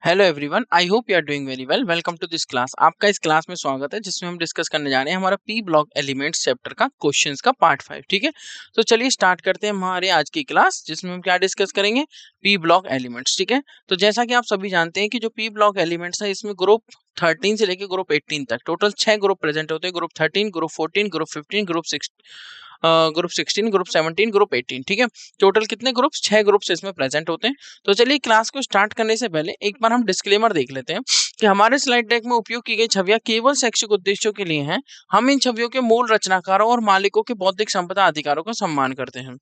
Hello everyone, I hope you are doing very well. Welcome to this class. आपका इस class में स्वागत है जिसमें हम डिस्कस करने जा रहे हैं हमारा पी ब्लॉक एलिमेंट्स चैप्टर का क्वेश्चंस का पार्ट 5। ठीक है, तो चलिए स्टार्ट करते हैं हमारे आज की क्लास जिसमें हम क्या डिस्कस करेंगे, पी ब्लॉक एलिमेंट्स। ठीक है, तो जैसा कि आप सभी जानते हैं कि जो पी ब्लॉक एलिमेंट्स है इसमें ग्रुप 13 से लेकर ग्रुप 18 तक टोटल 6 ग्रुप प्रेजेंट होते हैं। Group 13, group 14, group 15, group 16, group 17, group 18। ठीक है, टोटल कितने ग्रुप्स? 6 ग्रुप्स इसमें प्रेजेंट होते हैं। तो चलिए क्लास को स्टार्ट करने से पहले एक बार हम डिस्क्लेमर देख लेते हैं कि हमारे स्लाइड डेक में उपयोग की गई छवियां केवल शैक्षिक उद्देश्यों के लिए हैं। हम इन छवियों के मूल रचनाकारों और मालिकों के बौद्धिक संपदा अधिकारों का सम्मान करते हैं।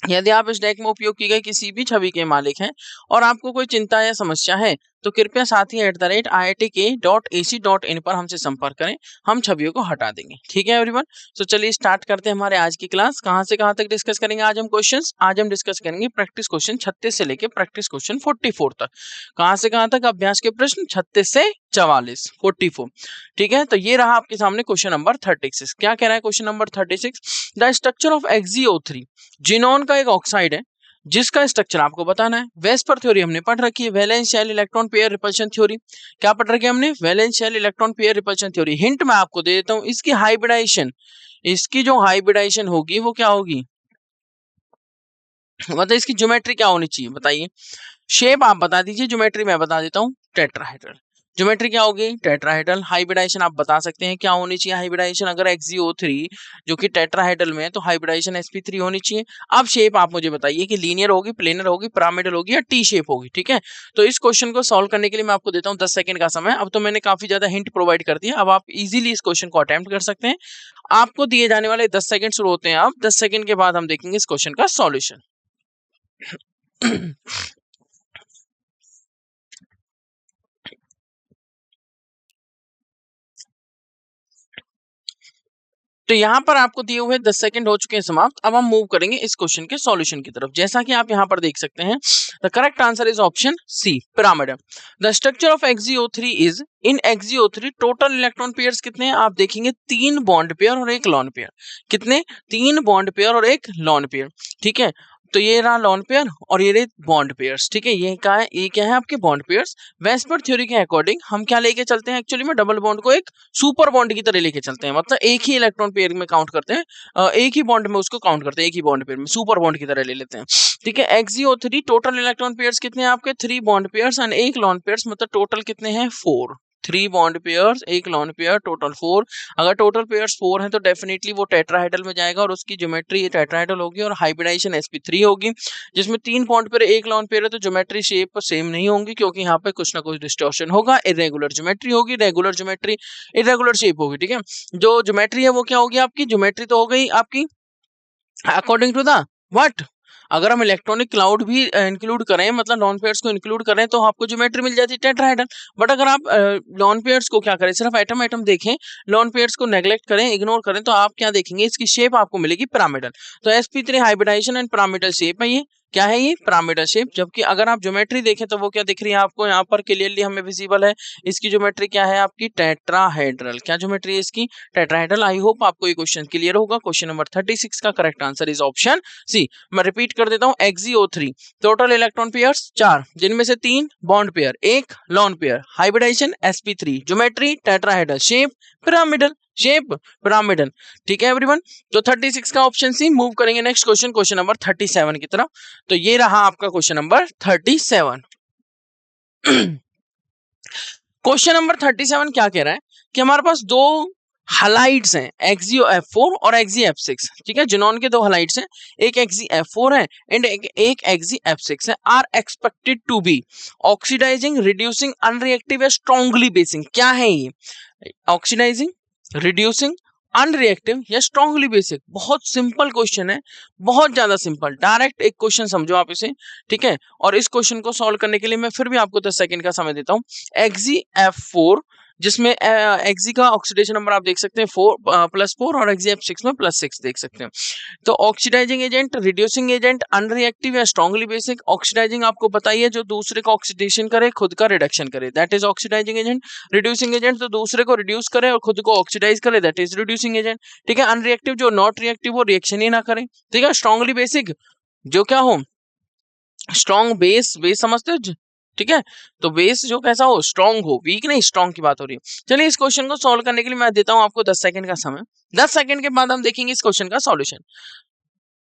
यदि आप इस डेक में उपयोग की गई किसी भी छवि के मालिक हैं और आपको कोई चिंता या समस्या है तो कृपया साथी@iitk.ac.in पर हमसे संपर्क करें, हम छवियों को हटा देंगे। ठीक है एवरीवन, तो चलिए स्टार्ट करते हैं हमारे आज की क्लास। कहां से कहां तक डिस्कस करेंगे आज हम क्वेश्चंस? आज हम डिस्कस करेंगे प्रैक्टिस क्वेश्चन 36 से लेकर प्रैक्टिस क्वेश्चन 44 तक। कहां से कहां तक? अभ्यास के प्रश्न 36 से 44, 44। ठीक है, तो ये रहा आपके सामने क्वेश्चन नंबर 36। क्या कह रहा है question number 36? The structure of XeO3, xenon का एक ऑक्साइड है जिसका स्ट्रक्चर आपको बताना है। वेस्पर थ्योरी हमने पढ़ रखी है, valence shell electron pair repulsion theory. क्या पढ़ रखी है हमने? Valence shell electron pair repulsion theory. Hint मैं आपको दे देता हूं, इसकी हाइब्रिडाइजेशन, इसकी जो हाइब्रिडाइजेशन होगी वो क्या होगी, मतलब इसकी ज्योमेट्री क्या होनी चाहिए बताइए। शेप आप बता दीजिए, ज्योमेट्री मैं बता देता हूँ। टेट्राहेड्रल। ज्योमेट्री क्या होगी? टेट्राहेड्रल। हाइब्रिडाइजेशन आप बता सकते हैं क्या होनी चाहिए हाइब्रिडाइजेशन? अगर XeO3 जो कि टेट्राहेड्रल में है तो हाइब्रिडाइजेशन sp3 होनी चाहिए। अब शेप आप मुझे बताइए कि लीनियर होगी, प्लेनर होगी, पिरामिडल होगी या टी शेप होगी। ठीक है, तो इस क्वेश्चन को सॉल्व करने के लिए मैं आपको देता हूँ 10 सेकंड का समय। अब तो मैंने काफी ज्यादा हिंट प्रोवाइड कर दिया, अब आप इजीली इस क्वेश्चन को अटेम्प्ट कर सकते हैं। आपको दिए जाने वाले 10 सेकंड शुरू होते हैं अब। 10 सेकंड के बाद हम देखेंगे इस क्वेश्चन का सॉल्यूशन। तो यहाँ पर आपको दिए हुए 10 सेकंड हो चुके हैं समाप्त। अब हम मूव करेंगे इस क्वेश्चन के सॉल्यूशन की तरफ। जैसा कि आप यहाँ पर देख सकते हैं, the correct answer is option C, pyramid. The structure of XeO3 is, in XeO3 total electron pairs कितने हैं आप देखेंगे? 3 बॉन्ड पेयर और 1 लॉन पेयर। कितने? 3 बॉन्ड पेयर और 1 लॉन पेयर। ठीक है, तो ये रहा लॉन पेयर और ये रहे बॉन्ड पेयर्स। ठीक है, ये क्या है? ये क्या है आपके बॉन्ड पेयर्स। वेस्पर थ्योरी के अकॉर्डिंग हम क्या लेके चलते हैं एक्चुअली में? डबल बॉन्ड को एक सुपर बॉन्ड की तरह लेके चलते हैं, मतलब एक ही इलेक्ट्रॉन पेयर में काउंट करते हैं, एक ही बॉन्ड में उसको काउंट करते हैं, एक ही बॉन्ड पेयर में सुपर बॉन्ड की तरह ले लेते हैं। ठीक है, XeO3 टोटल इलेक्ट्रॉन पेयर्स कितने हैं आपके? 3 bond pairs and 1 lawn pairs, मतलब टोटल कितने हैं? 4। 3 bond pairs, 1 lone pair, total 4। अगर टोटल पेयर्स 4 हैं तो डेफिनेटली वो टेट्राहेड्रल में जाएगा और उसकी ज्योमेट्री टेट्राहेड्रल होगी और हाइब्रिडाइजेशन sp3 होगी। जिसमें 3 बॉन्ड पेयर 1 लॉन पेयर है तो ज्योमेट्री शेप सेम नहीं होंगी क्योंकि यहाँ पे कुछ ना कुछ डिस्टॉर्शन होगा, इरेगुलर ज्योमेट्री होगी, रेगुलर ज्योमेट्री, इरेगुलर शेप होगी। ठीक है, जो ज्योमेट्री है वो क्या होगी आपकी? ज्योमेट्री तो हो गई आपकी अकॉर्डिंग टू द व्हाट, अगर हम इलेक्ट्रॉनिक क्लाउड भी इंक्लूड करें, मतलब लॉन पेयर्स को इंक्लूड करें तो आपको ज्योमेट्री मिल जाती है टेट्राहेड्रल। बट अगर आप लॉन पेयर्स को क्या करें, सिर्फ एटम एटम देखें, लॉन पेयर्स को नेग्लेक्ट करें, इग्नोर करें, तो आप क्या देखेंगे? इसकी शेप आपको मिलेगी पिरामिडल। तो sp3 hybridization and pyramidal shape है। ये क्या है? ये पिरामिडल शेप। जबकि अगर आप ज्योमेट्री देखें तो वो क्या दिख रही है आपको? यहाँ पर क्लियरली हमें विजिबल है, इसकी ज्योमेट्री क्या है आपकी? टेट्राहेड्रल। क्या ज्योमेट्री है इसकी? टेट्राहेड्रल। आई होप आपको ये क्वेश्चन क्लियर होगा। क्वेश्चन नंबर 36 का correct answer is option C. मैं रिपीट कर देता हूं, XeO3 टोटल इलेक्ट्रॉन पेयर्स 4, जिनमें से 3 bond pair, 1 lone pair, hybridisation sp3, geometry tetrahedral, shape pyramidal, shape pyramidal. ठीक है एवरीवन, तो 36 का ऑप्शन सी। मूव करेंगे नेक्स्ट क्वेश्चन, क्वेश्चन नंबर 37 की तरफ। तो ये रहा आपका क्वेश्चन नंबर 37। क्वेश्चन नंबर 37 क्या कह रहा है कि हमारे पास दो हलाइड्स हैं, XeF4 और XeF6। ठीक है, जिनोन के दो हलाइड्स हैं, एक XeF4 है एंड एक XeF6 है। Are expected to be oxidising, reducing, unreactive या स्ट्रांगली बेसिंग। क्या है ये? ऑक्सीडाइजिंग, रिड्यूसिंग, अनरिएक्टिव या स्ट्रांगली बेसिक। बहुत सिंपल क्वेश्चन है, बहुत ज्यादा सिंपल, डायरेक्ट एक क्वेश्चन समझो आप इसे। ठीक है, और इस क्वेश्चन को सॉल्व करने के लिए मैं फिर भी आपको 10 सेकंड का समय देता हूं। XeF4 जिसमें Xe का ऑक्सीडेशन नंबर आप देख सकते हैं 4 +4 और XeF6 में +6 देख सकते हैं। तो oxidising agent, reducing agent, unreactive या स्ट्रांगली बेसिक। ऑक्सीडाइजिंग आपको बताइए जो दूसरे का ऑक्सीडेशन करे, खुद का रिडक्शन करे, that is oxidising agent. Reducing agent तो दूसरे को रिड्यूस करे और खुद को ऑक्सीडाइज करे, दैट इज रिड्यूसिंग एजेंट। ठीक है, अनरिएक्टिव जो नॉट रिएक्टिव वो रिएक्शन ही ना करे। ठीक है, स्ट्रांगली बेसिक जो क्या हो? स्ट्रॉन्ग बेस, बेस समझते हो? ठीक है, तो बेस जो कैसा हो, स्ट्रॉन्ग हो, वीक नहीं, स्ट्रॉन्ग की बात हो रही है। चलिए इस क्वेश्चन को सॉल्व करने के लिए मैं देता हूं आपको 10 सेकंड का समय। 10 सेकंड के बाद हम देखेंगे इस क्वेश्चन का सॉल्यूशन।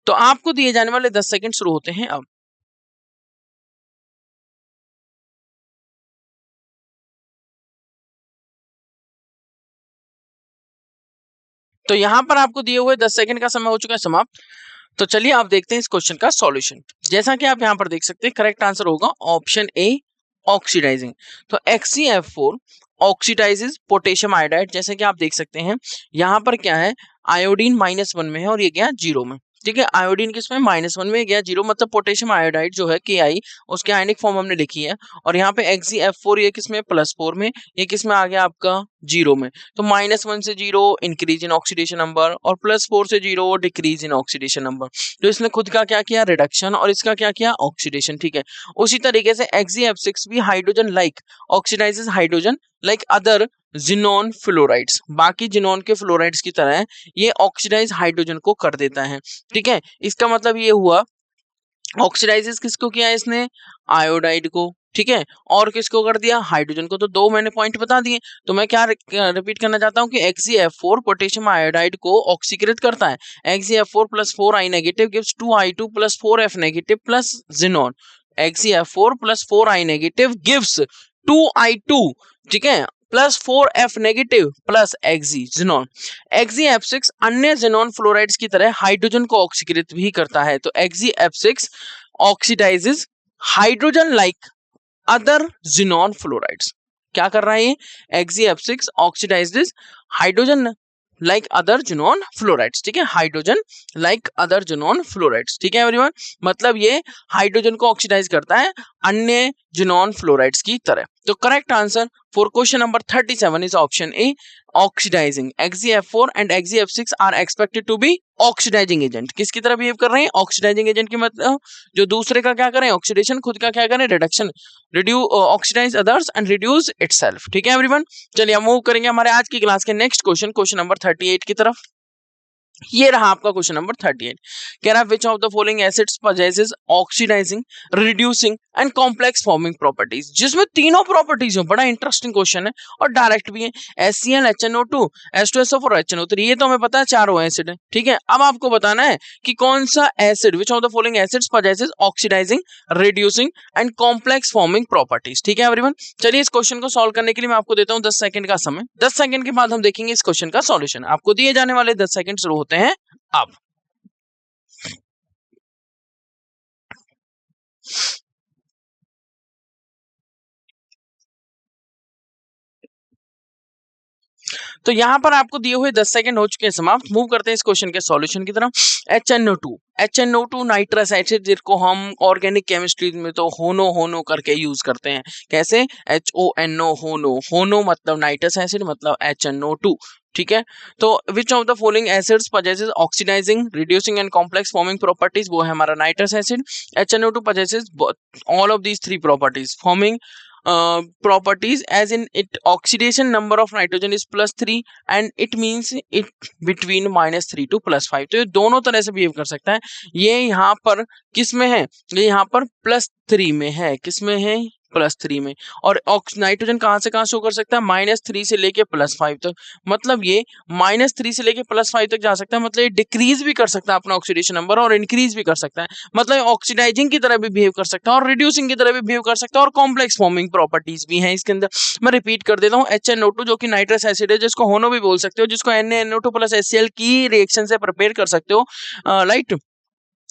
तो आपको दिए जाने वाले 10 सेकंड शुरू होते हैं अब। तो यहां पर आपको दिए हुए 10 सेकंड का समय हो चुका है समाप्त। तो चलिए आप देखते हैं इस क्वेश्चन का सॉल्यूशन। जैसा कि आप यहां पर देख सकते हैं, करेक्ट आंसर होगा ऑप्शन ए, ऑक्सीडाइजिंग। तो XeF4 ऑक्सीडाइजेज पोटेशियम आयोडाइड। जैसे कि आप देख सकते हैं यहां पर क्या है, आयोडीन -1 में है और ये गया 0 में। ठीक है, आयोडीन किसमें, -1 में गया 0, मतलब पोटेशियम आयोडाइड जो है Ki, उसके आयनिक फॉर्म हमने लिखी है। और यहाँ पे XeF4 ये किसमें, +4 में, ये किसमें आ गया आपका 0 में। तो -1 से 0 इंक्रीज इन ऑक्सीडेशन नंबर और +4 से 0 डिक्रीज इन ऑक्सीडेशन नंबर। तो इसने खुद का क्या किया, रिडक्शन, और इसका क्या किया, ऑक्सीडेशन। ठीक है, उसी तरीके से XeF6 भी hydrogen like oxidises hydrogen like other xenon fluorides, बाकी जिनोन के फ्लोराइड्स की तरह ये ऑक्सीडाइज हाइड्रोजन को कर देता है। ठीक है, इसका मतलब ये हुआ ऑक्सीडाइजेस किसको किया इसने, आयोडाइड को। ठीक है, और किसको कर दिया, हाइड्रोजन को। तो दो मैंने पॉइंट बता दिए। तो मैं क्या रिपीट करना चाहता हूँ कि XeF4 पोटेशियम आयोडाइड को ऑक्सीकृत करता है। XeF4 + 4I negative gives 2I2 + 4F negative plus xenon. XeF4 + 4I negative gives 2I2, ठीक है, plus 4F negative plus xenon. XeF6 अन्य जिनोन फ्लोराइड्स की तरह हाइड्रोजन को ऑक्सीकृत भी करता है। तो XeF6 oxidises hydrogen like other xenon fluorides. क्या कर रहा है ये, XeF6 oxidises hydrogen like other xenon fluorides. ठीक है, hydrogen like other xenon fluorides. ठीक है एवरीवन, मतलब ये हाइड्रोजन को ऑक्सीडाइज करता है अन्य जिनोन फ्लोराइड्स की तरह। तो correct answer for question number 37 is option A, oxidising. XeF4 and XeF6 are expected to be oxidising agent. किसकी तरह बिहेव कर रहे हैं, ऑक्सीडाइजिंग एजेंट की मतलब जो दूसरे का क्या करें, ऑक्सीडेशन, खुद का क्या करें, reduction, oxidise others and reduce itself. ठीक है एवरीवन, चलिए हम मूव करेंगे हमारे आज की क्लास के नेक्स्ट क्वेश्चन, क्वेश्चन नंबर 38 की तरफ। ये रहा आपका क्वेश्चन नंबर 38। कह रहा है which of the following acids possesses oxidising, reducing and complex forming properties, जिसमें तीनों प्रॉपर्टीज हो। बड़ा इंटरेस्टिंग क्वेश्चन है और डायरेक्ट भी है। HCl, HNO2, H2SO4 और HNO3, ये तो हमें पता है चारों एसिड है। ठीक है, अब आपको बताना है कि कौन सा acid, which of the following acids possesses oxidising, reducing and complex forming properties. ठीक है एवरीवन, चलिए इस क्वेश्चन को सॉल्व करने के लिए मैं आपको देता हूं 10 सेकंड का समय। 10 सेकंड के बाद हम देखेंगे इस क्वेश्चन का सॉल्यूशन। आपको दिए जाने वाले 10 सेकंड शुरू होते हैं अब। तो यहां पर आपको दिए हुए 10 सेकंड हो चुके हैं समाप्त। मूव करते हैं इस क्वेश्चन के सॉल्यूशन की तरफ। HNO2 नाइट्रस एसिड, जिसको हम ऑर्गेनिक केमिस्ट्री में तो होनो होनो करके यूज करते हैं। कैसे, HONO, होनो, होनो मतलब नाइट्रस एसिड, मतलब HNO2। ठीक है, तो which of the following acids possesses oxidising, reducing and complex forming properties, वो है हमारा nitrous acid. HNO2 possesses all of these three properties, forming properties as in it oxidation number of nitrogen is +3 and it means it between -3 to +5। तो ये दोनों तरह से behave कर सकता है। ये यहाँ पर किस में है, ये यहाँ पर +3 में है, किस में है, +3 में। और नाइट्रोजन कहाँ से कहाँ शो कर सकता है, -3 से लेके +5 तक। मतलब ये -3 से लेके +5 तक जा सकता है, मतलब ये डिक्रीज भी कर सकता है अपना ऑक्सीडेशन नंबर और इंक्रीज भी कर सकता है। मतलब ऑक्सीडाइजिंग की तरह भी बिहेव कर सकता है और रिड्यूसिंग की तरह भी बिहेव कर सकता है और कॉम्प्लेक्स फॉर्मिंग प्रॉपर्टीज भी हैं इसके अंदर। मैं रिपीट कर देता हूँ, HNO2 जो कि नाइट्रस एसिड है, जिसको होनो भी बोल सकते हो, जिसको NaNO2 + HCl की रिएक्शन से प्रिपेयर कर सकते हो, राइट,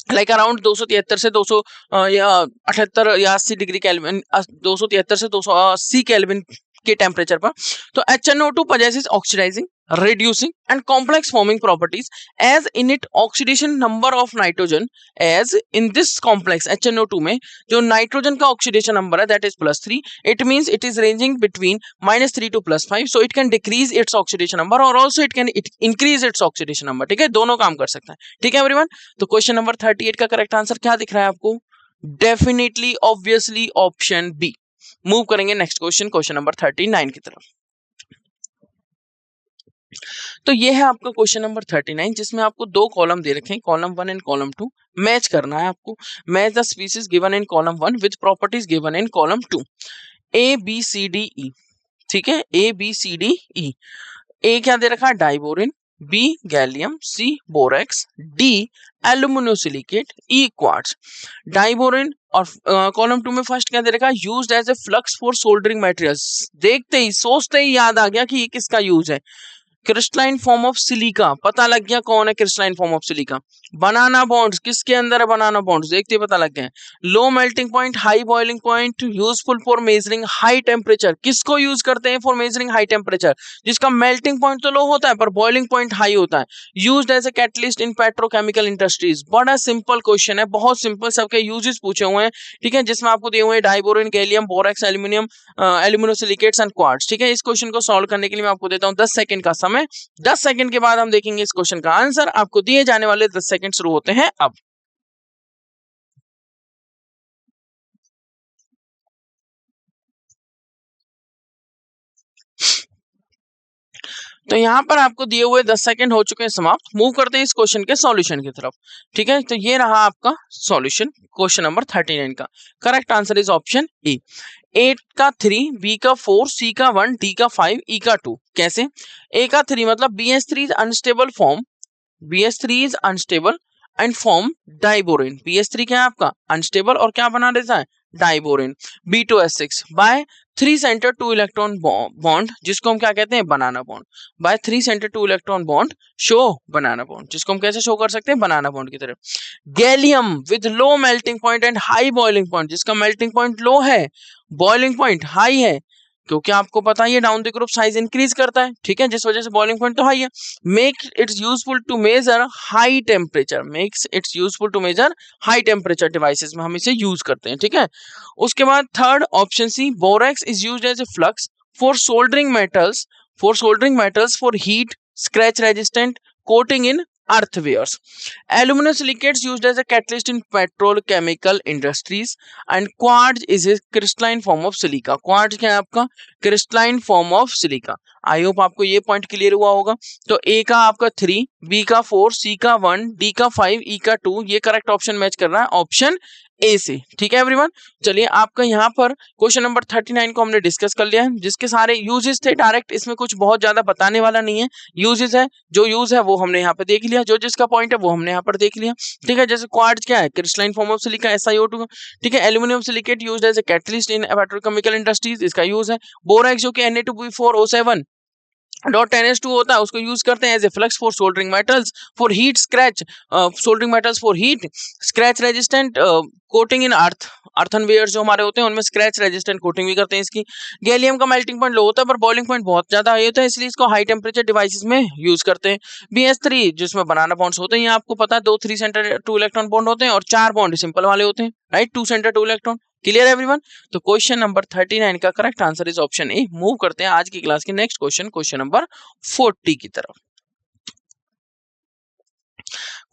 लाइक अराउंड 273 से 200 या 78 या 80 डिग्री केल्विन, 273 से 280 केल्विन के टेम्परेचर पर। तो HNO2 possesses oxidizing, reducing and complex forming properties as in it oxidation number of nitrogen, as in this complex HNO2 में जो नाइट्रोजन का ऑक्सीडेशन नंबर है that is +3, it means it is ranging between -3 to +5, so it can decrease its oxidation number or also it can increase its oxidation number। ठीक है, दोनों काम कर सकता है। ठीक है एवरीवन, तो क्वेश्चन नंबर 38 का करेक्ट आंसर क्या दिख रहा है आपको, definitely obviously option B. Move करेंगे नेक्स्ट क्वेश्चन, क्वेश्चन नंबर 39 की तरफ। तो ये है आपका क्वेश्चन नंबर 39, जिसमें आपको दो कॉलम दे रखे हैं, कॉलम 1 एंड कॉलम 2। मैच करना है आपको। Match the species given in column 1 with properties given in column 2। A B C D E, ठीक है, ए बी सी डी ई। ए क्या दे रखा है? Diborane. B gallium. C borax. D aluminosilicate. E quartz. Diborane और कॉलम 2 में फर्स्ट क्या दे रखा है? Used as a flux for soldering materials. देखते ही सोचते ही याद आ गया कि ये किसका यूज है। क्रिस्टलाइन फॉर्म ऑफ सिलिका, पता लग गया कौन है crystalline form of silica. Banana bonds, किसके अंदर है बनाना बॉन्ड्स? देखते पता लग गया। Low melting point, high boiling point, useful for measuring high temperature. किसको यूज करते हैं फॉर मेजरिंग हाई टेम्परेचर? जिसका मेल्टिंग पॉइंट तो लो होता है पर बॉइलिंग पॉइंट हाई होता है। Used as a catalyst in petrochemical industries. बड़ा सिंपल क्वेश्चन है, बहुत सिंपल, सबके यूजेस पूछे हुए हैं, ठीक है, जिसमें आपको दिए हुए हैं diborane, gallium, borax, aluminium, aluminosilicates and quartz. ठीक है, इस क्वेश्चन को सॉल्व करने के लिए मैं आपको देता हूं 10 सेकंड का समय। 10 सेकंड के बाद हम देखेंगे इस क्वेश्चन का आंसर। आपको दिए जाने वाले 10 सेकंड शुरू होते हैं अब। तो यहां पर आपको दिए हुए 10 सेकंड हो चुके हैं समाप्त। मूव करते हैं इस क्वेश्चन के सॉल्यूशन की तरफ। ठीक है, तो ये रहा आपका सॉल्यूशन क्वेश्चन नंबर 39 का। करेक्ट आंसर इज ऑप्शन ए। 8 का 3, बी का 4, सी का 1, डी का 5, ई का 2। कैसे? ए का 3 मतलब BH3 is unstable form, BH3 is unstable and form diborane. BH3 क्या है आपका? अनस्टेबल और क्या बना देता है? Diborane. B2S6 by 3 centre 2 electron bond, जिसको हम क्या कहते हैं? Banana bond. By 3 centre 2 electron bond show banana bond, जिसको हम कैसे शो कर सकते हैं? बनाना बॉन्ड की तरह। Gallium with low melting point and high boiling point, जिसका मेल्टिंग पॉइंट लो है, बॉइलिंग पॉइंट हाई है, क्योंकि आपको पता है ये down the group size increase करता है, ठीक है, जिस वजह से बॉइलिंग पॉइंट तो हाई है। Make its useful to measure high temperature, makes its useful to measure high temperature devices में हम इसे यूज करते हैं, ठीक है। उसके बाद third option C, borax is used as a flux for soldering metals, for heat, scratch resistant, coating in earthwares. Aluminosilicates used as a catalyst in petrochemical industries, and quartz is a crystalline form of silica. Quartz क्या है आपका? Crystalline form of silica. I hope आपको ये point clear हुआ होगा। तो ए का आपका 3, बी का 4, सी का 1, डी का 5, ई का 2, ये करेक्ट ऑप्शन मैच कर रहा है ऑप्शन ए से, ठीक है एवरीवन। चलिए, आपका यहाँ पर क्वेश्चन नंबर 39 को हमने डिस्कस कर लिया है, जिसके सारे यूजेस थे डायरेक्ट, इसमें कुछ बहुत ज्यादा बताने वाला नहीं है। यूजेस है, जो यूज है वो हमने यहाँ पे देख लिया, जो जिसका पॉइंट है वो हमने यहाँ पर देख लिया, ठीक है। जैसे क्वार्ट्ज क्या है? Crystalline form of silica, SiO2, ठीक है। Aluminium silicate used as a catalyst in petrochemical industries, इसका यूज है। बोरेक्स जो कि Na2B4O7 .NS2 होता है, उसको यूज करते हैं as a flux for soldering metals, for heat scratch, soldering metals for heat, scratch resistant coating in earthenware जो हमारे होते हैं उनमें स्क्रैच रेजिस्टेंट कोटिंग भी करते हैं इसकी। गैलियम का मेल्टिंग पॉइंट लो होता है पर बॉइलिंग पॉइंट बहुत ज्यादा हाई होता है, इसलिए इसको हाई टेम्परेचर डिवाइसेस में यूज करते हैं। BH3 जिसमें बनाना बॉन्ड्स होते हैं, ये आपको पता है 2 3 सेंटर 2 इलेक्ट्रॉन बॉन्ड होते हैं और 4 बॉन्ड सिंपल वाले होते हैं, right, 2 centre 2 electron. Clear everyone? तो क्वेश्चन नंबर 39 का correct answer is option A. Move करते हैं आज की क्लास के नेक्स्ट क्वेश्चन, क्वेश्चन नंबर 40 की तरफ।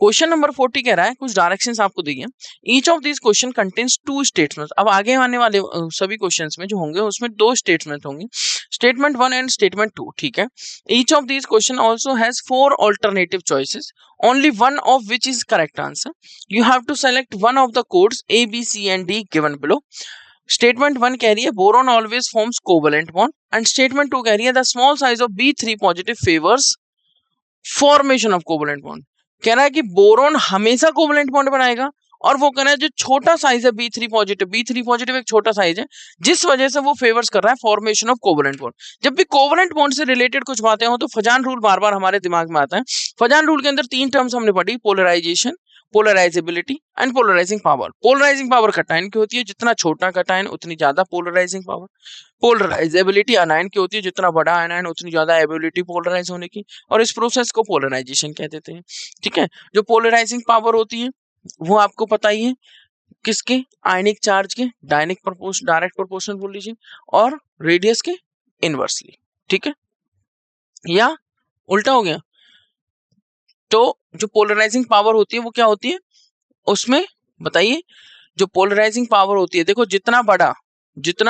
क्वेश्चन नंबर 40 कह रहा है, कुछ डायरेक्शंस आपको दी हैं। Each of this question contains 2 statements. अब आगे आने वाले सभी क्वेश्चंस में जो होंगे उसमें 2 स्टेटमेंट होंगे, स्टेटमेंट 1 एंड स्टेटमेंट 2, ठीक है। Each of this question also has 4 alternative choices, only one of which is correct answer. You have to select one of the codes A, B, C and D given below. Statement 1 कह रही है boron always forms covalent bond, and statement 2 कह रही है the small size of B3 positive favors formation of covalent bond. कह रहा है कि बोरोन हमेशा कोवलेंट बॉन्ड बनाएगा, और वो कह रहा है जो छोटा साइज है B3 पॉजिटिव एक छोटा साइज है, जिस वजह से वो फेवर्स कर रहा है फॉर्मेशन ऑफ कोवलेंट बॉन्ड। जब भी कोवलेंट बॉन्ड से रिलेटेड कुछ बातें हो तो फजान रूल बार बार हमारे दिमाग में आता है। फजान रूल के अंदर 3 टर्म्स हमने पढ़ी, polarization, polarizability and polarizing power. Polarizing power cation की होती है, जितना छोटा कटायन उतनी ज्यादा पोलराइजिंग पावर। पोलराइजेबिलिटी अनायन की होती है, जितना बड़ा आयन उतनी ज्यादा एबिलिटी पोलराइज होने की, और इस प्रोसेस को पोलराइजेशन कह देते हैं, ठीक है। जो पोलराइजिंग पावर होती है वो आपको पता ही है किसके? आयनिक चार्ज के डायरेक्ट प्रोपोर्शनल बोल लीजिए, और रेडियस के इनवर्सली, ठीक है, या उल्टा हो गया। तो जो पोलराइजिंग पावर होती है वो क्या होती है उसमें, बताइए। जो पोलराइजिंग पावर होती है, देखो जितना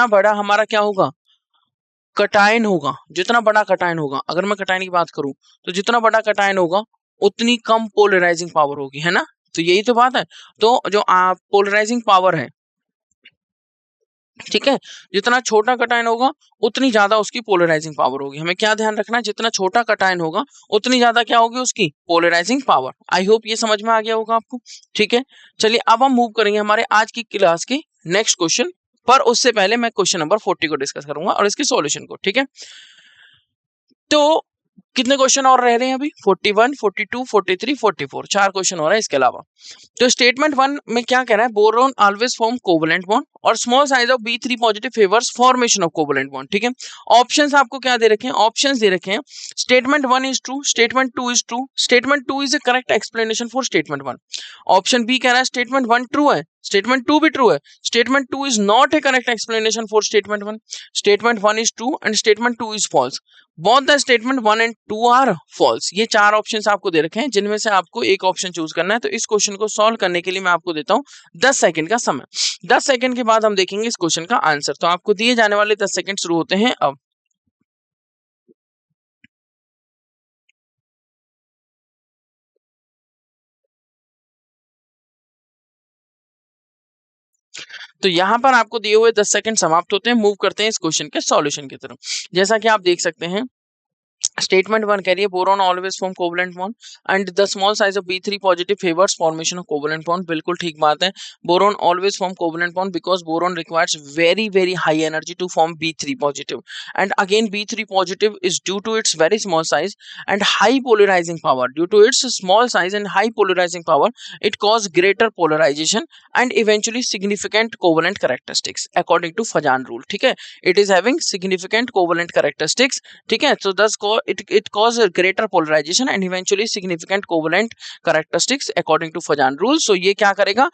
बड़ा हमारा क्या होगा, कटायन होगा, जितना बड़ा कटायन होगा, अगर मैं कटायन की बात करूं तो जितना बड़ा कटायन होगा उतनी कम पोलराइजिंग पावर होगी, है ना। तो यही तो बात है। तो जो पोलराइजिंग पावर है, ठीक है, जितना छोटा कटायन होगा उतनी ज्यादा उसकी पोलराइजिंग पावर होगी। हमें क्या ध्यान रखना है, जितना छोटा कटायन होगा उतनी ज्यादा क्या होगी उसकी पोलराइजिंग पावर। आई होप ये समझ में आ गया होगा आपको, ठीक है। चलिए अब हम मूव करेंगे हमारे आज की क्लास के नेक्स्ट क्वेश्चन पर। उससे पहले मैं क्वेश्चन नंबर 40 को डिस्कस करूंगा और इसके सॉल्यूशन को, ठीक है। तो कितने क्वेश्चन और रह रहे हैं अभी, 41, 42, 43, 44, 4 क्वेश्चन हो रहा है इसके अलावा। तो स्टेटमेंट 1 में क्या कह रहा है, boron always form covalent bond और small size of B3 positive favours formation of covalent bond, ठीक है। ऑप्शंस आपको क्या दे रखे हैं, ऑप्शंस दे रखे हैं statement 1 is true, statement 2 is true, statement 2 is the correct explanation for statement 1। Option B कह रहा है स्टेटमेंट 1 ट्रू है, स्टेटमेंट 2 भी ट्रू है, statement 2 is not a correct explanation for statement 1, statement 1 is true and statement 2 is false, both the statement 1 and 2 are false. ये 4 options आपको दे रखे हैं जिनमें से आपको एक ऑप्शन चूज करना है। तो इस क्वेश्चन को सॉल्व करने के लिए मैं आपको देता हूं 10 सेकंड का समय। 10 सेकंड के बाद हम देखेंगे इस क्वेश्चन का आंसर। तो आपको दिए जाने वाले 10 सेकंड शुरू होते हैं अब। तो यहाँ पर आपको दिए हुए 10 सेकंड समाप्त होते हैं। मूव करते हैं इस क्वेश्चन के सॉल्यूशन की तरफ। जैसा कि आप देख सकते हैं स्टेटमेंट 1 कह रही है boron always form covalent bond and the small size of B3 positive favours formation of covalent bond. बिल्कुल ठीक बात है, boron always form covalent bond because boron requires very very high energy to form B3 positive and again B3 positive is due to its very small size and high polarizing power. Due to its small size and high polarizing power it cause greater polarization and eventually significant covalent characteristics according to Fajans rule, ठीक है। It is having significant covalent characteristics, ठीक है। So thus it cause a greater polarization and eventually significant covalent characteristics according to Fajan rule. So ये क्या करेगा,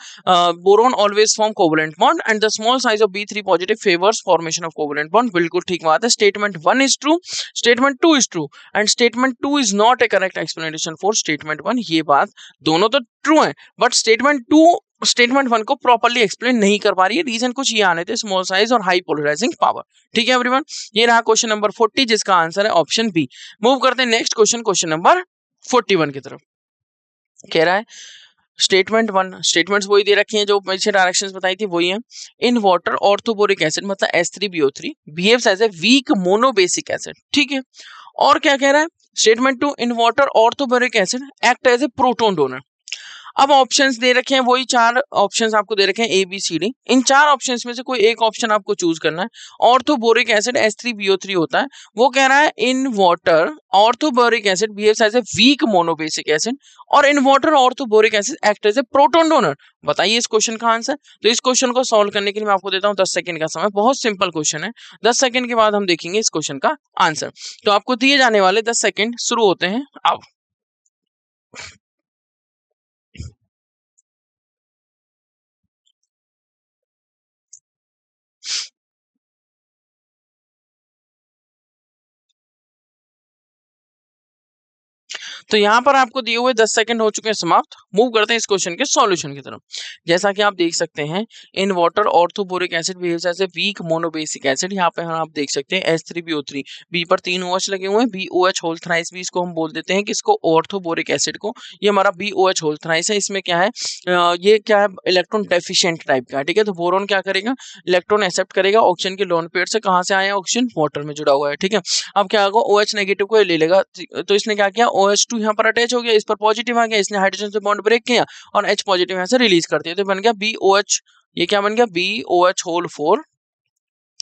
boron always form covalent bond and the small size of B3 positive favors formation of covalent bond. बिल्कुल ठीक बात है। Statement 1 is true, Statement 2 is true and Statement 2 is not a correct explanation for Statement 1. ये बात दोनों तो true है but Statement 2 statement 1 को प्रॉपर्ली एक्सप्लेन नहीं कर पा रही है। रीजन कुछ ये आने थे, स्मॉल साइज और हाई पोलराइजिंग पावर, ठीक है एवरीवन। ये रहा क्वेश्चन नंबर 40 जिसका आंसर है ऑप्शन बी। मूव करते हैं नेक्स्ट क्वेश्चन, क्वेश्चन नंबर 41 की तरफ। कह रहा है स्टेटमेंट 1, स्टेटमेंट्स वही दे रखी हैं जो पीछे डायरेक्शंस बताई थी वही है। इन वाटर ऑर्थोबोरिक एसिड मतलब H3BO3 behaves as a weak monobasic acid, ठीक है। और क्या कह रहा है statement 2, in water orthoboric acid act as a proton donor. अब ऑप्शंस दे रखे हैं वही 4 ऑप्शंस आपको दे रखे हैं ABCD। इन 4 ऑप्शंस में से कोई एक ऑप्शन आपको चूज करना है। ऑर्थोबोरिक एसिड H3BO3 होता है, वो कह रहा है in water orthoboric acid behaves as a weak monobasic acid और in water orthoboric acid act as a proton donor. बताइए इस क्वेश्चन का आंसर। तो इस क्वेश्चन को सॉल्व करने के लिए मैं आपको देता हूं 10 सेकंड का समय। बहुत सिंपल क्वेश्चन है, 10 सेकंड के बाद हम देखेंगे इस क्वेश्चन का आंसर। तो आपको दिए जाने वाले 10 सेकंड शुरू होते हैं अब। तो यहाँ पर आपको दिए हुए 10 सेकंड हो चुके हैं समाप्त। मूव करते हैं इस क्वेश्चन के सॉल्यूशन की तरफ। जैसा कि आप देख सकते हैं in water orthoboric acid behaves as a weak monobasic acid. यहाँ पे आप देख सकते हैं H3BO3 बी पर 3 OH लगे हुए हैं, BOH होल थ्राइस भी इसको हम बोल देते हैं किसको, ऑर्थोबोरिक एसिड को। ये हमारा BOH होल थ्राइस है। इसमें क्या है, ये क्या है, इलेक्ट्रॉन डेफिशिएंट टाइप का, ठीक है। तो बोरोन क्या करेगा, इलेक्ट्रॉन एक्सेप्ट करेगा ऑक्सीजन के लोन पेयर से। कहाँ से आया ऑक्सीजन, वाटर में जुड़ा हुआ है, ठीक है। अब क्या होगा, OH नेगेटिव को ले लेगा, तो इसने क्या किया, OH2 यहाँ पर अटैच हो गया, इस पर पॉजिटिव आ गया, इसने हाइड्रोजन से बॉन्ड ब्रेक किया और H पॉजिटिव यहाँ से रिलीज कर दिया, तो बन गया BOH। ये क्या बन गया, BOH होल 4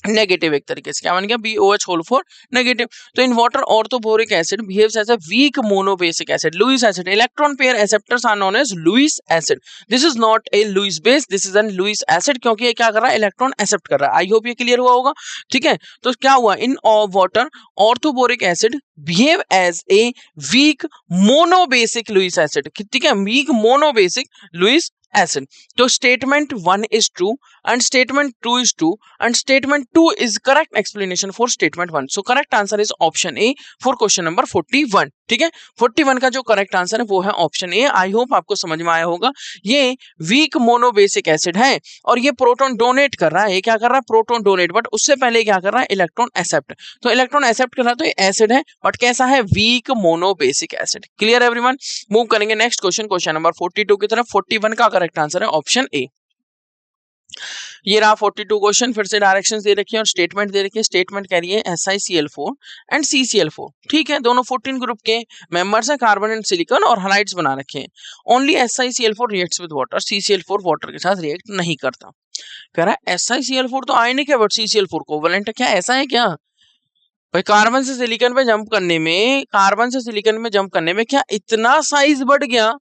नेगेटिव। एक तरीके से क्या बन गया, BOH होल 4 नेगेटिव। तो in water orthoboric acid behaves as a weak monobasic acid, Lewis acid. Electron pair acceptors are known as Lewis acid. This is not a Lewis base, this is an Lewis acid, क्योंकि ये क्या कर रहा है, electron accept कर रहा है। आई hope ये क्लियर हुआ होगा, ठीक है। तो क्या हुआ, in water orthoboric acid behave as a weak monobasic Lewis acid, ठीक है, वीक मोनोबेसिक लुईस acid. तो statement 1 is true and statement 2 is true and statement 2 is correct explanation for statement 1. So correct answer is option A for question number 41. ठीक है, 41 का जो correct answer है वो है ऑप्शन ए. आई होप आपको समझ में आया होगा. ये वीक मोनोबेसिक एसिड है और ये प्रोटॉन डोनेट कर रहा है. ये क्या कर रहा है? Proton donate. बट उससे पहले क्या कर रहा है? Electron accept. तो इलेक्ट्रॉन एक्सेप्ट कर रहा है तो ये एसिड है, बट कैसा है? Weak monobasic acid. Clear everyone? Move करेंगे नेक्स्ट क्वेश्चन, क्वेश्चन नंबर 42 की तरफ. 41 का करेक्ट आंसर है ऑप्शन ए. ये रहा 42 क्वेश्चन. फिर से डायरेक्शंस दे रखी है और स्टेटमेंट दे रखी है. स्टेटमेंट कह रही है SiCl4 एंड CCl4. ठीक है, दोनों 14 ग्रुप के मेंबर्स हैं, कार्बन एंड सिलिकॉन, और हलाइड्स बना रखे हैं. Only SiCl4 reacts with water. CCl4 water के साथ रिएक्ट नहीं करता. कह रहा है SiCl4 तो आयनिक है बट CCl4 कोवलेंट है. क्या ऐसा है क्या भाई? कार्बन से सिलिकॉन पे जंप करने में, कार्बन से सिलिकॉन में जंप करने में क्या इतना साइज बढ़ गया?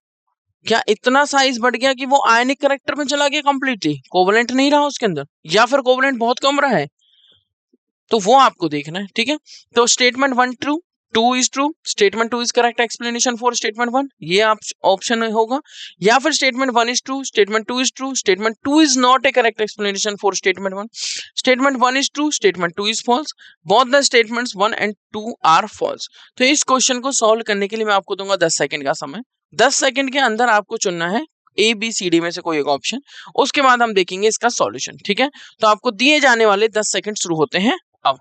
क्या इतना साइज बढ़ गया कि वो आयनिक करेक्टर में चला गया कंप्लीटली? कोवलेंट नहीं रहा उसके अंदर, या फिर कोवलेंट बहुत कम रहा है? तो वो आपको देखना है. ठीक है, तो statement 1 true, 2 is true, statement 2 is correct explanation for statement 1. ये आप ऑप्शन होगा. या फिर statement 1 is true, statement 2 is true, statement 2 is not a correct explanation for statement 1. Statement 1 is true, statement 2 is false. Both the statements 1 and 2 are false. तो इस question को solve करने के लिए मैं आपको दूंगा 10 सेकंड का समय. 10 सेकंड के अंदर आपको चुनना है ABCD में से कोई एक ऑप्शन. उसके बाद हम देखेंगे इसका सॉल्यूशन. ठीक है, तो आपको दिए जाने वाले 10 सेकंड शुरू होते हैं अब.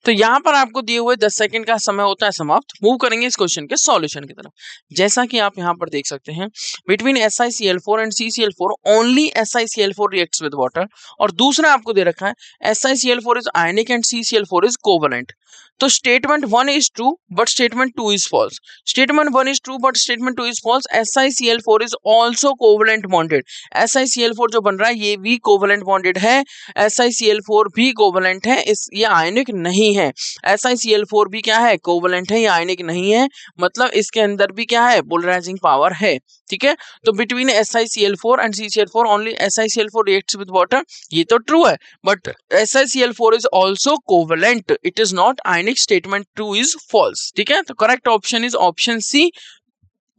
तो यहां पर आपको दिए हुए 10 सेकंड का समय होता है समाप्त. मूव करेंगे इस क्वेश्चन के सॉल्यूशन की तरफ. जैसा कि आप यहां पर देख सकते हैं, between SiCl4 and CCl4 only SiCl4 reacts with water. और दूसरा आपको दे रखा है SiCl4 is ionic and CCl4 is covalent. तो statement 1 is true but statement 2 is false. Statement 1 is true but statement 2 is false. SiCl4 is also covalent bonded. SiCl4 जो बन रहा है ये भी कोवलेंट बॉन्डेड है. SiCl4 भी कोवलेंट है, इस ये आयनिक नहीं है. SiCl4 भी क्या है? कोवलेंट है, ये आयनिक नहीं है. मतलब इसके अंदर भी क्या है? पोलराइजिंग पावर है. ठीक है, तो between SiCl4 and CCl4 only SiCl4 reacts with water. ये तो ट्रू है, but SiCl4 is also covalent, it is not ionic. Statement 2 is false. ठीक है, तो correct option is option C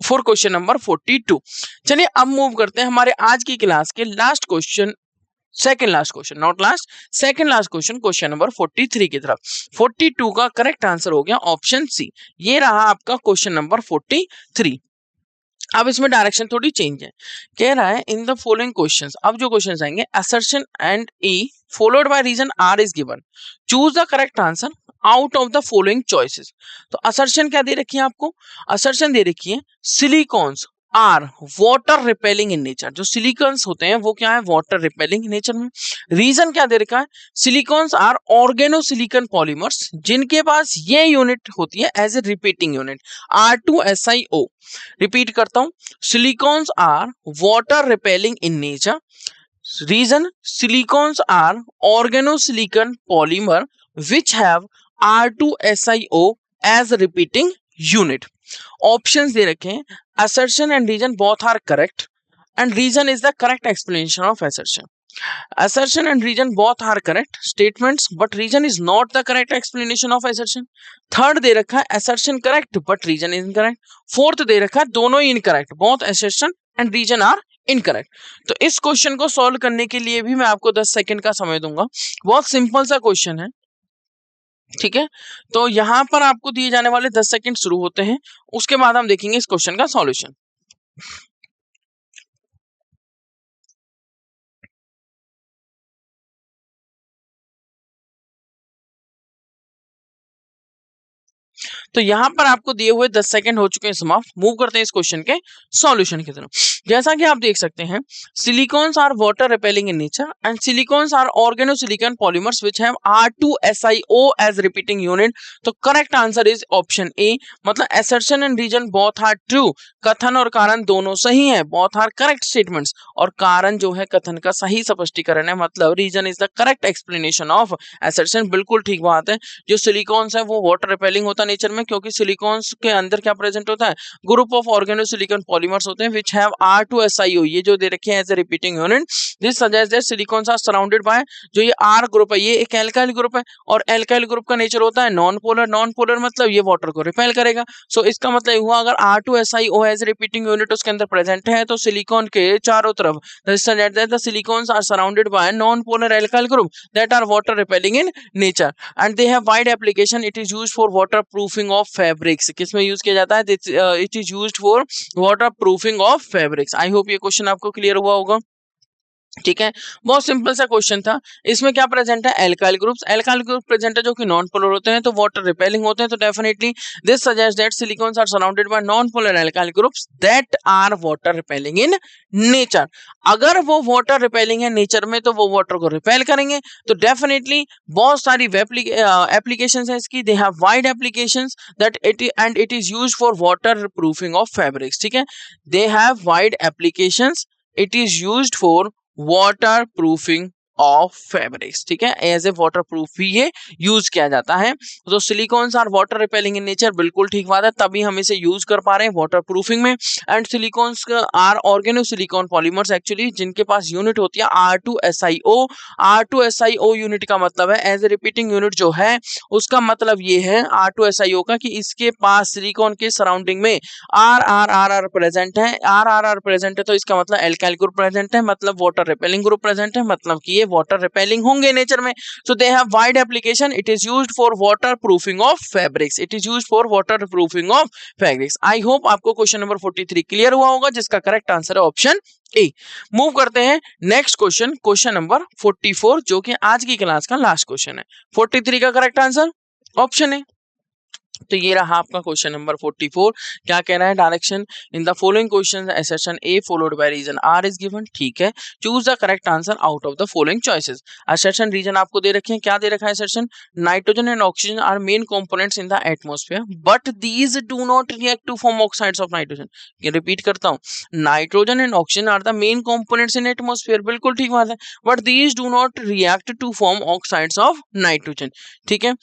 for question number 42. चलिए अब मूव करते हैं हमारे आज की क्लास के last question, second last question, not last, second last question, question number 43 की तरफ. 42 का करेक्ट आंसर हो गया ऑप्शन सी. ये रहा आपका क्वेश्चन नंबर 43. अब इसमें डायरेक्शन थोड़ी चेंज है. कह रहा है इन द फॉलोइंग क्वेश्चंस. अब जो क्वेश्चंस आएंगे, assertion and E followed by reason R is given. Choose the correct answer out of the following choices. तो असर्शन क्या दे रखी है आपको? असर्शन दे रखी है silicones are water repelling in nature. जो सिलिकॉन्स होते हैं वो क्या है? वाटर रिपेलिंग नेचर में. रीजन क्या दे रखा है? सिलिकॉन्स आर ऑर्गेनोसिलिकॉन पॉलीमर्स जिनके पास ये यूनिट होती है as a repeating unit R2SiO. Repeat करता हूं, silicones are water repelling in nature. Reason, silicones are organosilicon polymer which have R2SiO as repeating unit. Options दे रखे हैं. Assertion and reason both are correct and reason is the correct explanation of assertion. Assertion and reason both are correct statements but reason is not the correct explanation of assertion. Third दे रखा है assertion correct but reason is incorrect. Fourth दे रखा है दोनों incorrect, both assertion and reason are incorrect. तो इस question को solve करने के लिए भी मैं आपको 10 सेकंड का समय दूंगा. बहुत सिंपल सा क्वेश्चन है. ठीक है, तो यहां पर आपको दिए जाने वाले 10 सेकंड शुरू होते हैं. उसके बाद हम देखेंगे इस क्वेश्चन का सॉल्यूशन. तो यहां पर आपको दिए हुए 10 सेकंड हो चुके हैं समाप्त. मूव करते हैं इस क्वेश्चन के सॉल्यूशन की तरफ. जैसा कि आप देख सकते हैं, silicones are water repelling in nature and silicones are organosilicon polymers which have R2SiO as repeating unit. तो correct answer is option A. मतलब assertion and reason both are true. कथन और कारण दोनों सही है. Both are correct statements. और कारण जो है कथन का सही स्पष्टीकरण है. मतलब reason is the correct explanation of assertion. बिल्कुल ठीक बात है. जो सिलिकॉन्स है वो वाटर रिपेलिंग होता है नेचर नेचर में, क्योंकि सिलिकॉन्स के अंदर क्या प्रेजेंट होता है, ग्रुप ऑफ ऑर्गेनोसिलिकॉन पॉलीमर्स होते हैं विच हैव R2SiO, ये जो दे रखे हैं as a repeating unit. This suggest that silicones are surrounded by, जो ये R ग्रुप है ये एक एल्काइल ग्रुप है, और एल्काइल ग्रुप का नेचर होता है नॉन पोलर। नॉन पोलर मतलब ये वाटर को रिपेल करेगा। सो इसका मतलब हुआ अगर R2SiO एज रिपीटिंग यूनिट उसके अंदर प्रेजेंट है तो सिलिकॉन के चारों तरफ the silicones are surrounded by non polar alkyl group that are water repelling in nature and they have wide application. It is used for water proofing of fabrics. किसमें use किया जाता है, it is used for water proofing of fabrics. I hope ये question आपको clear हुआ होगा। ठीक है, बहुत सिंपल सा क्वेश्चन था। इसमें क्या प्रेजेंट है, alkyl groups. Alkyl group present है जो कि नॉन पोलर होते हैं तो वाटर रिपेलिंग होते हैं, तो definitely this suggest that silicones are surrounded by non polar alkyl groups that are water repelling in nature. अगर वो वाटर रिपेलिंग है नेचर में तो वो वाटर को रिपेल करेंगे, तो डेफिनेटली बहुत सारी एप्लीकेशंस है इसकी। दे have wide applications that it is used for water proofing of fabrics. ठीक है, दे have wide applications, it is used for water proofing of fabrics. ठीक है, एज ए वाटर प्रूफ भी ये यूज किया जाता है। तो silicones are water repelling in nature, बिल्कुल ठीक बात है, तभी हम इसे यूज कर पा रहे हैं वाटर प्रूफिंग में। And silicones are organosilicon polymers actually, जिनके पास यूनिट होती है R2SiO। R2SiO यूनिट का मतलब है, एज ए रिपीटिंग यूनिट जो है उसका मतलब ये है R2SiO का, कि इसके पास सिलिकॉन के सराउंडिंग में R प्रेजेंट है। R प्रेजेंट है तो इसका मतलब एल्काइल ग्रुप प्रेजेंट है, मतलब वाटर रिपेलिंग ग्रुप प्रेजेंट है, मतलब कि ये वाटर रिपेलिंग होंगे नेचर में। So they have wide application, it is used for water proofing of fabrics. It is used for water proofing of fabrics. I hope आपको question number 43 clear हुआ होगा, जिसका करेक्ट आंसर है option A. Move करते हैं next question, question number 44, जो कि आज की क्लास का लास्ट क्वेश्चन है। 43 का करेक्ट आंसर ऑप्शन ए। तो ये रहा आपका क्वेश्चन नंबर 44। क्या कह रहा है, direction in the following question assertion A followed by reason R is given. ठीक है, choose the correct answer out of the following choices. Assertion reason आपको दे रखे हैं, क्या दे रखा है assertion, nitrogen and oxygen are main components in the atmosphere but these do not react to form oxides of nitrogen. ये repeat करता हूँ, nitrogen and oxygen are the main components in atmosphere, बिल्कुल ठीक बात है, but these do not react to form oxides of nitrogen. ठीक है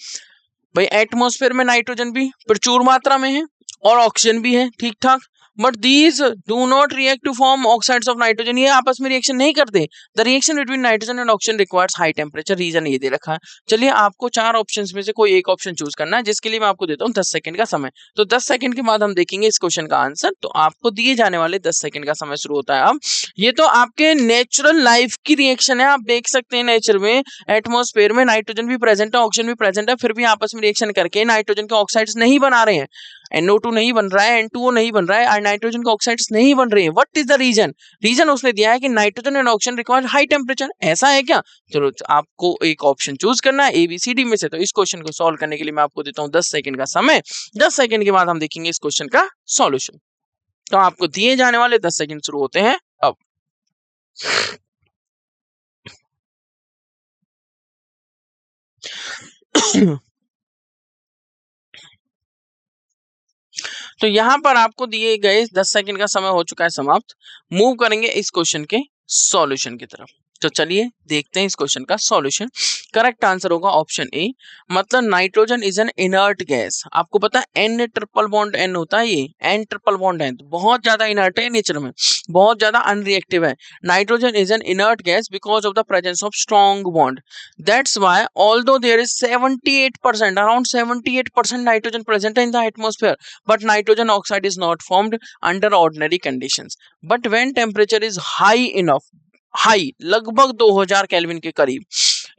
भाई, एटमॉस्फेयर में नाइट्रोजन भी प्रचुर मात्रा में है और ऑक्सीजन भी है ठीक ठाक, but these do not react to form oxides of nitrogen. ये आपस में रिएक्शन नहीं करते। The reaction between nitrogen and oxygen requires high temperature. Reason ये दे रखा है। चलिए, आपको 4 ऑप्शंस में से कोई एक ऑप्शन चूज करना है, जिसके लिए मैं आपको देता हूँ 10 सेकंड का समय। तो 10 सेकंड के बाद हम देखेंगे इस क्वेश्चन का आंसर। तो आपको दिए जाने वाले 10 सेकंड का समय शुरू होता है अब। ये तो आपके नेचुरल लाइफ की रिएक्शन है, आप देख सकते हैं नेचर में एटमॉस्फेयर में नाइट्रोजन भी प्रेजेंट है, ऑक्सीजन भी प्रेजेंट है, फिर भी आपस में रिएक्शन करके नाइट्रोजन के ऑक्साइड्स नहीं बना रहे हैं। NO2 नहीं बन रहा है, N2O नहीं बन रहा है और नाइट्रोजन के ऑक्साइड्स नहीं बन रहे हैं। What is the reason? Reason उसने दिया है कि nitrogen and oxygen require high temperature. ऐसा है क्या? चलो, आपको एक ऑप्शन चूज करना है ABCD में से। तो इस क्वेश्चन को सॉल्व करने के लिए मैं आपको देता हूँ 10 सेकंड का समय। 10 सेकंड के बाद हम देखेंगे इस क्वेश्चन का सॉल्यूशन। तो आपको दिए जाने वाले 10 सेकंड शुरू होते हैं अब। तो यहां पर आपको दिए गए 10 सेकंड का समय हो चुका है समाप्त। मूव करेंगे इस क्वेश्चन के सॉल्यूशन की तरफ। तो चलिए देखते हैं इस क्वेश्चन का सॉल्यूशन। करेक्ट आंसर होगा ऑप्शन ए, मतलब nitrogen is an inert gas. आपको पता है N ट्रिपल बॉन्ड N होता है, ये N ट्रिपल बॉन्ड है, तो बहुत ज्यादा इनर्ट है नेचर में, बहुत ज्यादा अनरिएक्टिव है। Nitrogen is an inert gas because of the presence of strong bond. That's why although there is 78%, around 78% nitrogen present in the atmosphere, but nitrogen oxide is not formed under ordinary conditions. But when temperature is high enough, high लगभग 2000 kelvin के करीब,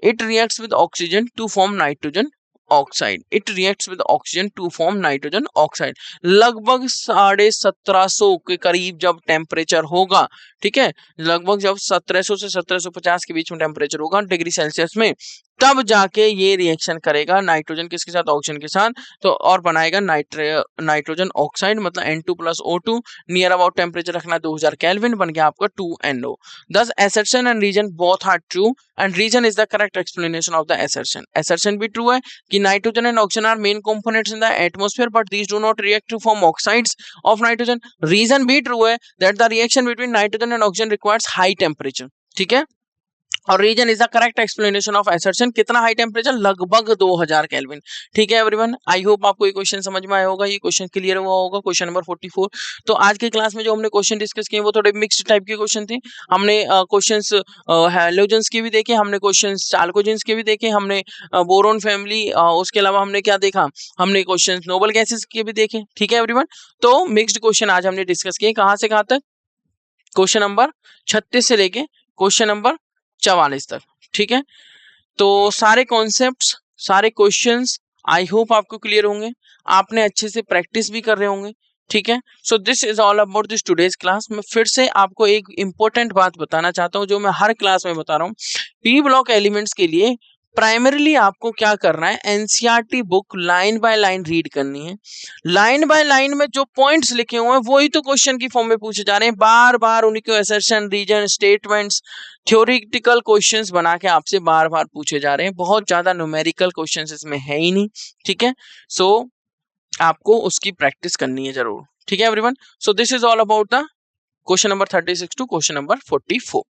it reacts with oxygen to form nitrogen oxide. It reacts with oxygen to form nitrogen oxide. लगभग 1750 के करीब जब temperature होगा, ठीक है, लगभग जब 1700 से 1750 के बीच में टेम्परेचर होगा डिग्री सेल्सियस में, तब जाके ये रिएक्शन करेगा नाइट्रोजन किसके साथ, ऑक्सीजन के साथ, तो और बनाएगा नाइट्रोजन ऑक्साइड, मतलब N2+O2। नियर अबाउट टेम्परेचर रखना 2000 केल्विन, बन गया आपका 2NO। Thus assertion and reason both are true and reason is the correct explanation of the assertion. Assertion भी true है कि nitrogen and oxygen are main components in the atmosphere but these do not react to form oxides of nitrogen. Reason भी true है that the reaction between nitrogen and oxygen requires high temperature. ठीक है, और reason is the correct explanation of assertion. कितना high temperature? लगभग 2000 kelvin. ठीक है everyone, I hope आपको ये क्वेश्चन समझ में आया होगा, ये क्वेश्चन क्लियर हुआ होगा। Question number 44। तो आज की क्लास में जो हमने क्वेश्चन डिस्कस किए वो थोड़े मिक्स्ड टाइप के क्वेश्चन थे। हमने क्वेश्चंस हैलोजेंस के भी देखे, हमने क्वेश्चंस चाल्कोजेंस के भी देखे, हमने बोरोन फैमिली, उसके अलावा हमने क्या देखा, हमने क्वेश्चंस नोबल गैसेस के भी देखे। ठीक है एवरीवन, तो मिक्स्ड क्वेश्चन आज हमने डिस्कस किए। कहां से कहां तक? क्वेश्चन नंबर 36 से लेके क्वेश्चन नंबर 44 तक। ठीक है, तो सारे कॉन्सेप्ट्स, सारे क्वेश्चंस आई होप आपको क्लियर होंगे, आपने अच्छे से प्रैक्टिस भी कर रहे होंगे। ठीक है, so this is all about this today's class. मैं फिर से आपको एक इंपॉर्टेंट बात बताना चाहता हूं जो मैं हर क्लास में बता रहा हूं। पी ब्लॉक एलिमेंट्स के लिए प्राइमरीली आपको क्या करना है, NCERT book line by line read करनी है। लाइन बाय लाइन में जो पॉइंट्स लिखे हुए हैं वही तो क्वेश्चन की फॉर्म में पूछे जा रहे हैं। बार बार उन्हीं को assertion, reason, statements, theoretical questions बना के आपसे बार बार पूछे जा रहे हैं। बहुत ज्यादा न्यूमेरिकल क्वेश्चंस इसमें है ही नहीं। ठीक है, सो आपको उसकी प्रैक्टिस करनी है जरूर। ठीक है everyone, so this is all about the question number 36 to question number 44,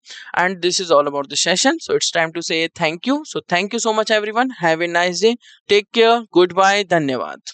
and this is all about the session. So it's time to say thank you. So thank you so much everyone, have a nice day, take care, goodbye, धन्यवाद।